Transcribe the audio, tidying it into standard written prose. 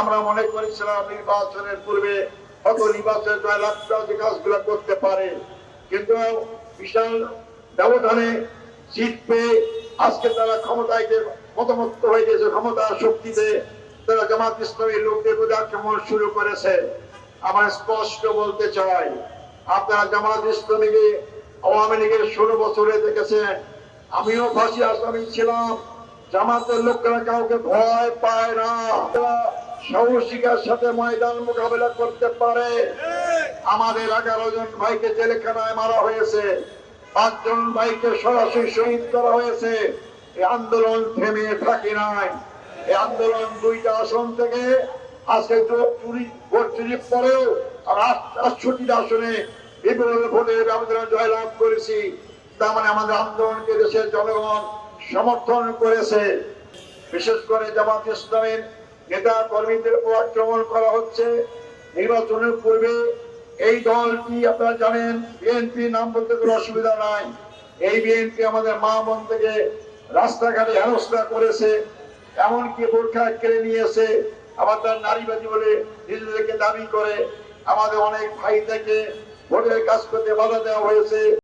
আমরা মনে করেছিলাম নির্বাচনের পূর্বে হয়তো নির্বাচনের জয়লাভটাও যে কাজগুলো করতে পারে, কিন্তু বিশাল ব্যবধানে জিত পেয়ে আজকে তারা ক্ষমতায় মতামত হয়ে গেছে, ক্ষমতার শক্তিতে তারা জামাত ইসলামী লোকদের প্রতি আক্রমণ শুরু করেছে। আমার স্পষ্ট বলতে চাই, আপনারা জামাত ইসলামীকে আওয়ামী লীগের 16 বছরে দেখেছেন, আমিও ফাঁসি আসামি ছিলাম। জামাতের লোকেরা কাউকে ভয় পায় না, সাহসিকার সাথে ময়দান মোকাবেলা করতে পারে। আমাদের 11 জন ভাইকে জেলখানায় মারা হয়েছে, 5 জন ভাইকে সরাসরি শহীদ করা হয়েছে। এই আন্দোলন থেমে থাকে নাই। এই আন্দোলন 2টা আসন থেকে আজকে ভোট চুরির পরেও 68 আসনে বিপুল ভোটে ব্যবধানে জয়লাভ করেছি। তার মানে আমাদের আন্দোলনকে দেশের জনগণ সমর্থন করেছে। বিশেষ করে জামাত ইসলামের নেতা কর্মীদের উপর আক্রমণ করা হচ্ছে। নির্বাচনের পূর্বে এই দলটি আপনারা জানেন, বিএনপি নাম বলতে কোনো অসুবিধা নাই। এই বিএনপি আমাদের মা বোন থেকে রাস্তাঘাটে হেনস্থা করেছে, এমনকি বোরখা কেড়ে নিয়েছে, আবার তার নারীবাদী বলে নিজেদেরকে দাবি করে। আমাদের অনেক ভাই থেকে ভোটের কাজ করতে বাধা দেওয়া হয়েছে।